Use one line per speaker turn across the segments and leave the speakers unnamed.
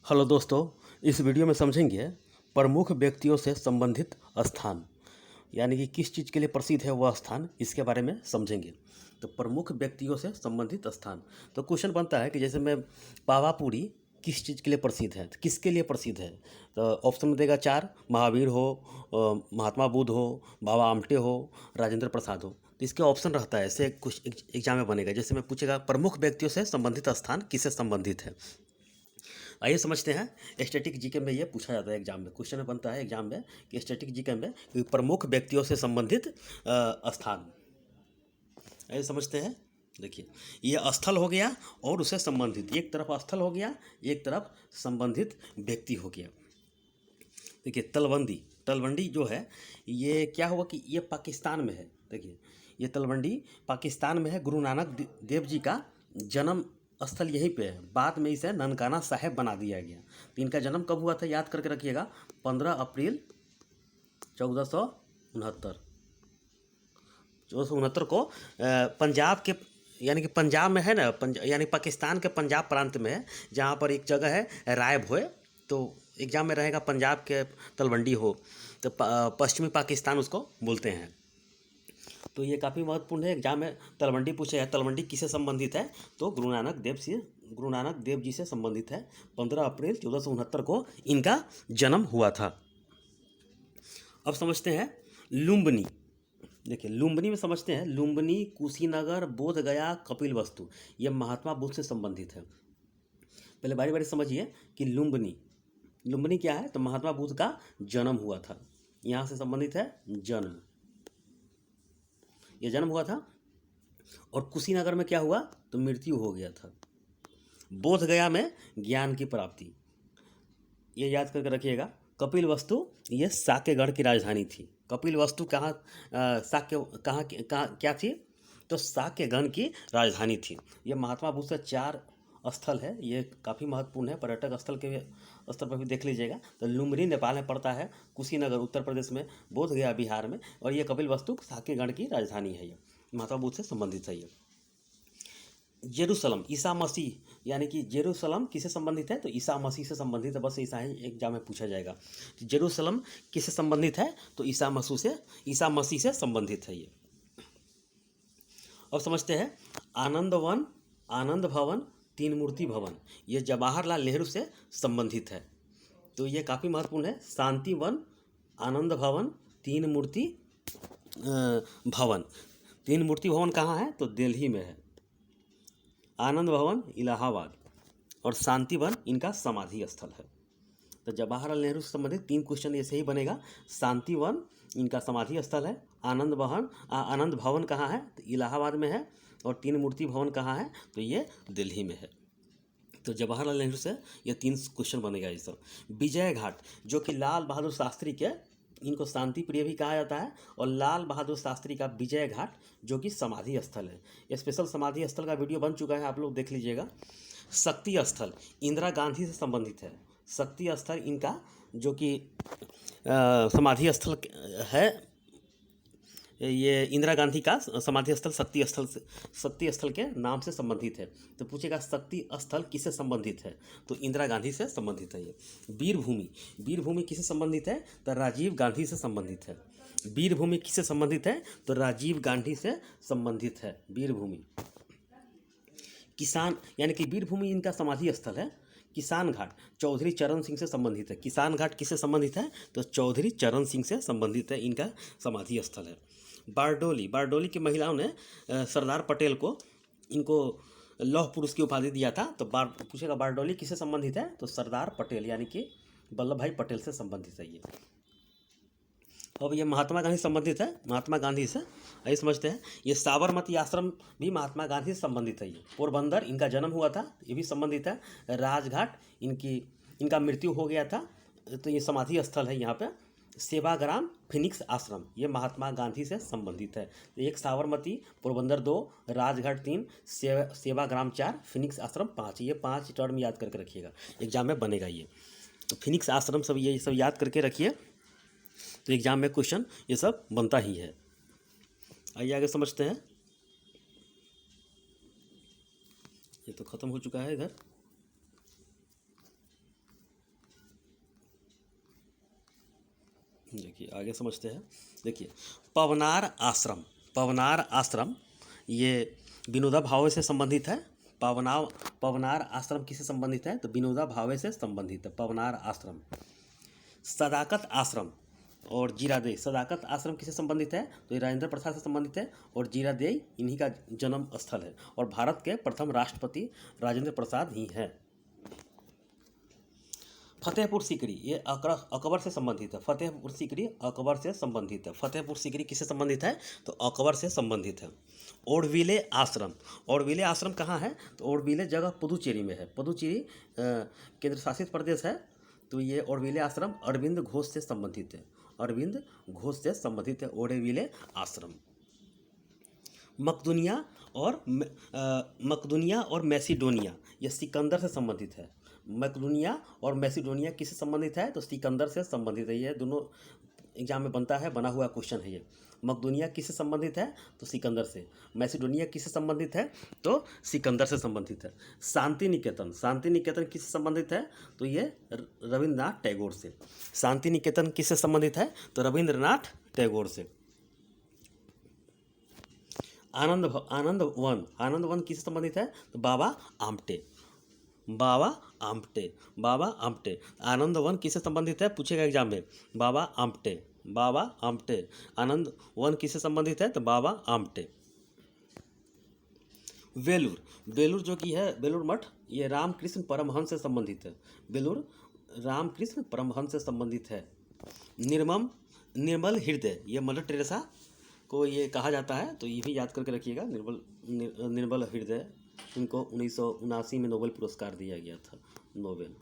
Hello दोस्तों, इस video में समझेंगे प्रमुख व्यक्तियों से संबंधित स्थान, यानी कि किस चीज़ के लिए प्रसिद्ध है वह स्थान, इसके बारे में समझेंगे। तो प्रमुख व्यक्तियों से संबंधित स्थान, तो क्वेश्चन बनता है कि जैसे मैं पावापुरी किस चीज़ के लिए प्रसिद्ध है, तो किसके लिए प्रसिद्ध है। तो ऑप्शन में देगा 4, महावीर हो, महात्मा बुद्ध हो, बाबा आमटे हो, राजेंद्र प्रसाद हो। तो इसके ऑप्शन रहता है, ऐसे कुछ एग्जाम में बनेगा। जैसे मैं पूछेगा प्रमुख व्यक्तियों से संबंधित स्थान किससे संबंधित है। आइए समझते हैं। स्टैटिक जीके में ये पूछा जाता है एग्जाम में, क्वेश्चन में बनता है एग्जाम में कि स्टैटिक जीके में कि प्रमुख व्यक्तियों से संबंधित स्थान। आइए समझते हैं। देखिए, ये स्थल हो गया और उससे संबंधित, एक तरफ स्थल हो गया, एक तरफ संबंधित व्यक्ति हो गया। देखिए, तलवंडी, तलवंडी जो है ये क्या हुआ कि ये पाकिस्तान में है। देखिए, ये तलवंडी पाकिस्तान में है। गुरु नानक देव जी का जन्म स्थल यहीं पे है। बाद में इसे ननकाना साहेब बना दिया गया। तो इनका जन्म कब हुआ था, याद करके रखिएगा, 15 अप्रैल 1469। 1469 को पंजाब के, यानी कि पंजाब में है ना, यानी पाकिस्तान के पंजाब प्रांत में है, जहाँ पर एक जगह है राय भोय। तो एग्जाम में रहेगा पंजाब के तलवंडी हो, तो पश्चिमी पाकिस्तान उसको बोलते हैं। तो ये काफ़ी महत्वपूर्ण है, एग्जाम में तलवंडी पूछे है। तलवंडी किससे संबंधित है, तो गुरु नानक देव जी से संबंधित है। 15 अप्रैल 1469 को इनका जन्म हुआ था। अब समझते हैं लुम्बिनी। देखिए, लुम्बिनी में समझते हैं, लुम्बिनी कुशीनगर बोध गया कपिलवस्तु, ये महात्मा बुद्ध से संबंधित है। पहले बारी बारी समझिए कि लुम्बिनी, लुम्बिनी क्या है, तो महात्मा बुद्ध का जन्म हुआ था, यहाँ से संबंधित है जन्म, ये जन्म हुआ था। और कुशीनगर में क्या हुआ, तो मृत्यु हो गया था। बोध गया में ज्ञान की प्राप्ति, ये याद करके रखिएगा। कपिल वस्तु ये साक्यगढ़ की राजधानी थी। कपिल वस्तु कहाँ, साक्य कहाँ क्या थी, तो साक्यगढ़ की राजधानी थी। ये महात्मा बुद्ध से 4 स्थल है, ये काफ़ी महत्वपूर्ण है, पर्यटक स्थल के स्तर पर भी देख लीजिएगा। तो लुम्बिनी नेपाल में पड़ता है, कुशीनगर उत्तर प्रदेश में, बोध गया बिहार में, और ये कपिल वस्तु साक्यगढ़ की राजधानी है। ये महात्मा बुद्ध से संबंधित है। ये जेरूसलम, ईसा मसीह, यानी कि जेरूसलम किससे संबंधित है, तो ईसा मसीह से संबंधित है। बस ईसा ही एग्जाम में पूछा जाएगा। तो जेरूसलम किससे संबंधित है, तो ईसा मसीह से संबंधित है ये। अब समझते हैं आनंदवन, आनंद भवन, तीन मूर्ति भवन, ये जवाहरलाल नेहरू से संबंधित है। तो ये काफ़ी महत्वपूर्ण है। शांति वन, आनंद भवन, तीन मूर्ति भवन। तीन मूर्ति भवन कहाँ है, तो दिल्ली में है। आनंद भवन इलाहाबाद और शांति वन इनका समाधि स्थल है। तो जवाहरलाल नेहरू से संबंधित 3 क्वेश्चन ऐसे ही बनेगा। शांति वन इनका समाधि स्थल है, आनंद भवन कहाँ है, तो इलाहाबाद में है, और तीन मूर्ति भवन कहाँ है, तो ये दिल्ली में है। तो जवाहरलाल नेहरू से ये 3 क्वेश्चन बनेगा ये सब। विजय घाट, जो कि लाल बहादुर शास्त्री के, इनको शांति प्रिय भी कहा जाता है, और लाल बहादुर शास्त्री का विजय घाट जो कि समाधि स्थल है। ये स्पेशल समाधि स्थल का वीडियो बन चुका है, आप लोग देख लीजिएगा। शक्ति स्थल इंदिरा गांधी से संबंधित है। शक्ति स्थल इनका जो कि समाधि स्थल है, ये इंदिरा गांधी का समाधि स्थल शक्ति स्थल के नाम से संबंधित है। तो पूछेगा शक्ति स्थल किससे संबंधित है, तो इंदिरा गांधी से संबंधित है ये। वीरभूमि, वीरभूमि किससे संबंधित है, तो राजीव गांधी से संबंधित है। वीरभूमि किससे संबंधित है, तो राजीव गांधी से संबंधित है वीरभूमि। किसान, यानी कि वीरभूमि इनका समाधि स्थल है। किसान घाट चौधरी चरण सिंह से संबंधित है। किसान घाट किससे संबंधित है, तो चौधरी चरण सिंह से संबंधित है, इनका समाधि स्थल है। बारडोली, बारडोली की महिलाओं ने सरदार पटेल को, इनको लौह पुरुष की उपाधि दिया था। तो पूछेगा बारडोली किससे संबंधित है, तो सरदार पटेल यानी कि वल्लभ भाई पटेल से संबंधित है ये। अब ये महात्मा गांधी संबंधित है, महात्मा गांधी से यही समझते हैं। ये साबरमती आश्रम भी महात्मा गांधी से संबंधित है। ये पोरबंदर इनका जन्म हुआ था, ये भी संबंधित है। राजघाट इनका मृत्यु हो गया था, तो ये समाधि स्थल है यहाँ पे। सेवाग्राम फिनिक्स आश्रम ये महात्मा गांधी से संबंधित है। एक साबरमती, पोरबंदर 2, राजघाट 3, सेवाग्राम 4, फिनिक्स आश्रम 5, ये 5 टर्म याद करके रखिएगा, एग्जाम में बनेगा ये। तो फिनिक्स आश्रम सब ये सब याद करके रखिए, तो एग्जाम में क्वेश्चन ये सब बनता ही है। आइए आगे समझते हैं। ये तो ख़त्म हो चुका है इधर। देखिए आगे समझते हैं। देखिए पवनार आश्रम, पवनार आश्रम ये विनोदा भावे से संबंधित है। पवनार आश्रम किससे संबंधित है? तो विनोदा भावे से संबंधित है पवनार आश्रम। सदाकत आश्रम और जीरादेई, सदाकत आश्रम किससे संबंधित है? तो ये राजेंद्र प्रसाद से संबंधित है और जीरादेई इन्हीं का जन्म स्थल है और भारत के प्रथम राष्ट्रपति राजेंद्र प्रसाद ही हैं। फतेहपुर सीकरी ये अकबर से संबंधित है। फतेहपुर सीकरी अकबर से संबंधित है। फतेहपुर सीकरी किससे संबंधित है? तो अकबर से संबंधित है। ओडविले आश्रम, ओडविले आश्रम कहाँ है? तो ओडविले जगह पुदुचेरी में है। पुदुचेरी केंद्र शासित प्रदेश है। तो ये ओडविले आश्रम अरविंद घोष से संबंधित है। अरविंद घोष से संबंधित है ओडविले आश्रम। मकदूनिया और मैसिडोनिया ये सिकंदर से संबंधित है। मकदूनिया और मैसिडोनिया किससे संबंधित है? तो सिकंदर से संबंधित है। ये दोनों एग्जाम में बनता है, बना हुआ क्वेश्चन है ये। मकदूनिया किससे संबंधित है? तो सिकंदर से। मैसिडोनिया किससे संबंधित है? तो सिकंदर से संबंधित है। शांति निकेतन, शांति निकेतन किससे संबंधित है? तो ये रविंद्रनाथ टैगोर से। शांति निकेतन किससे संबंधित है? तो रविंद्रनाथ टैगोर से। आनंद वन किससे संबंधित है? तो बाबा आमटे, बाबा आमटे, बाबा आमटे। आनंद वन किससे संबंधित है? पूछेगा एग्जाम में। बाबा आमटे, बाबा आमटे। आनंद वन किससे संबंधित है? तो बाबा आमटे। वेलूर, वेलूर जो कि है बेलूर मठ, ये रामकृष्ण परमहंस से संबंधित है। वेलूर रामकृष्ण परमहंस से संबंधित है। निर्मल हृदय, ये मदर टेरेसा को ये कहा जाता है, तो ये भी याद करके रखिएगा। निर्मल हृदय, इनको 1979 में नोबेल पुरस्कार दिया गया था, नोबेल।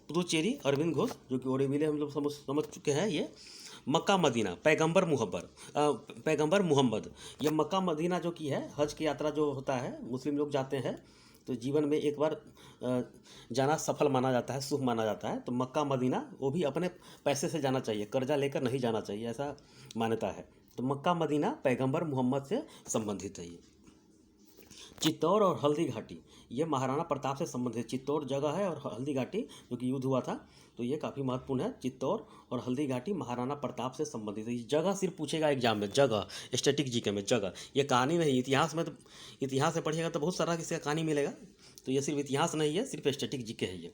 पुदुचेरी अरविंद घोष जो कि ओडविले हम लोग समझ चुके हैं। ये मक्का मदीना, पैगंबर मुहम्मद, ये मक्का मदीना जो कि है, हज की यात्रा जो होता है, मुस्लिम लोग जाते हैं तो जीवन में एक बार जाना सफल माना जाता है, शुभ माना जाता है। तो मक्का मदीना वो भी अपने पैसे से जाना चाहिए, कर्जा लेकर नहीं जाना चाहिए, ऐसा मान्यता है। तो मक्का मदीना पैगंबर मोहम्मद से संबंधित है ये। चित्तौड़ और हल्दी घाटी, ये महाराणा प्रताप से संबंधित चित्तौड़ जगह है और हल्दी घाटी जो कि युद्ध हुआ था, तो ये काफ़ी महत्वपूर्ण है। चित्तौड़ और हल्दी घाटी महाराणा प्रताप से संबंधित है। ये जगह सिर्फ पूछेगा एग्जाम में, जगह स्टैटिक जीके में जगह, ये कहानी नहीं। इतिहास में तो इतिहास में पढ़िएगा तो बहुत सारा किसी का कहानी मिलेगा, तो ये सिर्फ इतिहास नहीं है, सिर्फ स्टैटिक जीके है ये।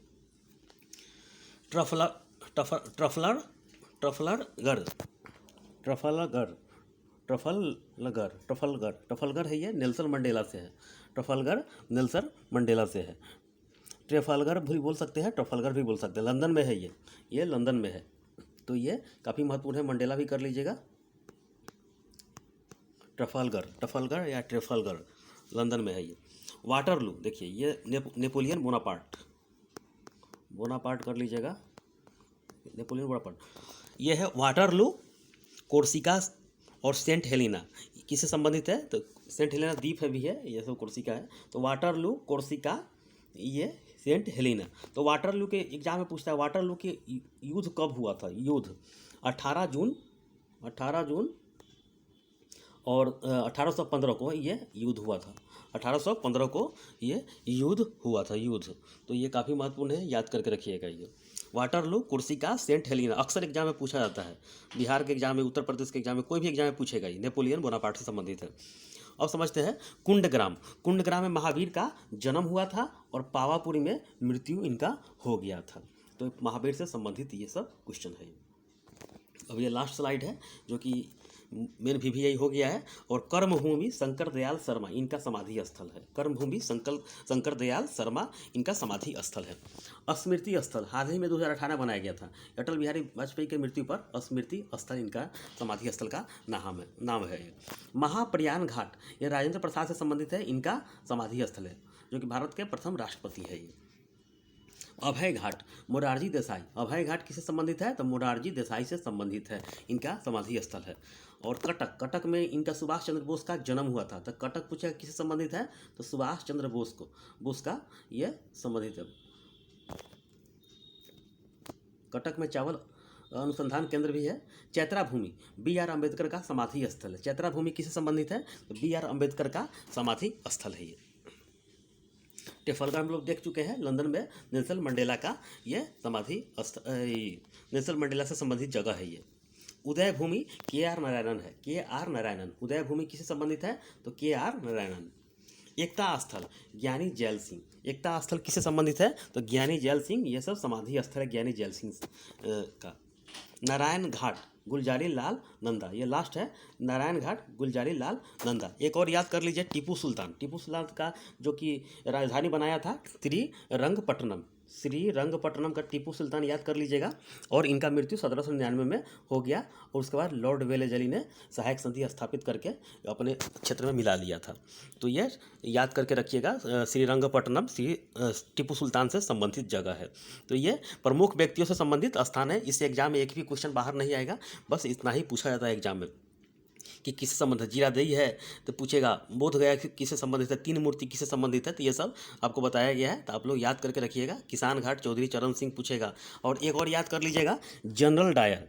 ट्रफलगर है, ये नेल्सन मंडेला से है। ट्रफलगर नेल्सन मंडेला से है। ट्रेफालगर भी बोल सकते हैं, ट्रफलगर भी बोल सकते हैं। लंदन में है ये लंदन में है, तो ये काफ़ी महत्वपूर्ण है। मंडेला भी कर लीजिएगा। ट्रफलगर या ट्रेफलगर लंदन में है ये। वाटरलू, देखिए ये नेपोलियन बोनापार्ट कर लीजिएगा, नेपोलियन बोनापार्ट। ये है वाटरलू, कोर्सिका और सेंट हेलेना किससे संबंधित है? तो सेंट हेलेना द्वीप है भी है, ये सब कोर्सिका है। तो वाटरलू, कोर्सिका, ये सेंट हेलेना। तो वाटरलू के एग्जाम में पूछता है, वाटरलू के युद्ध कब हुआ था? युद्ध 18 जून और 1815 को ये युद्ध हुआ था। 1815 को ये युद्ध हुआ था, युद्ध। तो ये काफ़ी महत्वपूर्ण है, याद करके रखिएगा ये। वाटरलू, कोर्सिका, सेंट हेलेना अक्सर एग्जाम में पूछा जाता है। बिहार के एग्जाम में, उत्तर प्रदेश के एग्जाम में, कोई भी एग्जाम में पूछेगा ये। नेपोलियन बोनापार्ट से संबंधित है। अब समझते हैं कुंडग्राम। कुंडग्राम में महावीर का जन्म हुआ था और पावापुरी में मृत्यु इनका हो गया था। तो महावीर से संबंधित ये सब क्वेश्चन है। अब ये लास्ट स्लाइड है जो कि मेन VVI हो गया है। और कर्मभूमि शंकर दयाल शर्मा इनका समाधि स्थल है। कर्मभूमि शंकर दयाल शर्मा इनका समाधि स्थल है। स्मृति स्थल हाल ही में 2018 बनाया गया था। अटल बिहारी वाजपेयी के मृत्यु पर स्मृति स्थल इनका समाधि स्थल का नाम है। महाप्रयाण घाट ये राजेंद्र प्रसाद से संबंधित है, इनका समाधि स्थल है, जो कि भारत के प्रथम राष्ट्रपति है ये। अभय घाट मोरारजी देसाई, अभय घाट किससे संबंधित है? तो मोरारजी देसाई से संबंधित है, इनका समाधि स्थल है। और कटक में इनका सुभाष चंद्र बोस का जन्म हुआ था। तो कटक पूछा किससे संबंधित है? तो सुभाष चंद्र बोस का यह संबंधित है। कटक में चावल अनुसंधान केंद्र भी है। चैत्रा भूमि BR अम्बेडकर का समाधि स्थल है। चैत्रा भूमि किससे संबंधित है? तो BR अम्बेडकर का समाधि स्थल है ये। ट्रेफलगर हम लोग देख चुके हैं, लंदन में नेल्सन मंडेला का ये समाधि नेल्सन मंडेला से संबंधित जगह है ये। उदय भूमि के आर नारायणन है, के आर नारायणन। उदय भूमि किससे संबंधित है? तो के आर नारायणन। एकता स्थल ज्ञानी जैल सिंह, एकता स्थल किससे संबंधित है? तो ज्ञानी जैल सिंह। ये सब समाधि स्थल है ज्ञानी जैल सिंह का। नारायण घाट गुलजारी लाल नंदा, ये लास्ट है। नारायण घाट गुलजारी लाल नंदा। एक और याद कर लीजिए, टीपू सुल्तान। टीपू सुल्तान का जो कि राजधानी बनाया था श्रीरंगपट्टनम, श्रीरंगपट्टनम का टीपू सुल्तान याद कर लीजिएगा। और इनका मृत्यु 1799 में हो गया। और उसके बाद लॉर्ड वेलेजली ने सहायक संधि स्थापित करके अपने क्षेत्र में मिला लिया था। तो ये याद करके रखिएगा, श्रीरंगपट्टनम टीपू सुल्तान से संबंधित जगह है। तो ये प्रमुख व्यक्तियों से संबंधित स्थान है। इस एग्जाम में एक भी क्वेश्चन बाहर नहीं आएगा, बस इतना ही पूछा जाता है एग्जाम में कि किससे संबंधित। जीरादेई है तो पूछेगा बोध गया किससे संबंधित है, तीन मूर्ति किससे संबंधित है, तो ये सब आपको बताया गया है। तो आप लोग याद करके रखिएगा। किसान घाट चौधरी चरण सिंह पूछेगा। और एक और याद कर लीजिएगा, जनरल डायर,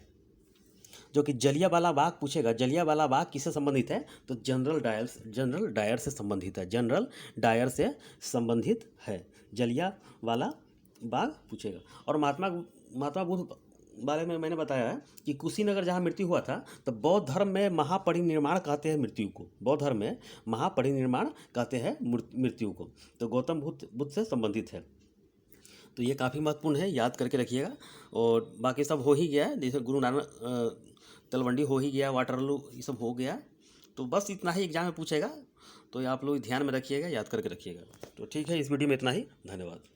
जो कि जलियांवाला बाग पूछेगा। जलियांवाला बाग किससे संबंधित है? तो जनरल डायर से संबंधित है। जनरल डायर से संबंधित है, जलियांवाला बाग पूछेगा। और महात्मा बुद्ध बारे में मैंने बताया है कि कुशीनगर जहाँ मृत्यु हुआ था, तो बौद्ध धर्म में महापरिनिर्वाण कहते हैं मृत्यु को। बौद्ध धर्म में महापरिनिर्वाण कहते हैं मृत्यु को। तो गौतम बुद्ध से संबंधित है। तो ये काफ़ी महत्वपूर्ण है, याद करके रखिएगा। और बाकी सब हो ही गया है, जैसे गुरु नानक तलवंडी हो ही गया, वाटरलू ये सब हो गया। तो बस इतना ही एग्जाम में पूछेगा। तो आप लोग ध्यान में रखिएगा, याद करके रखिएगा। तो ठीक है, इस वीडियो में इतना ही। धन्यवाद।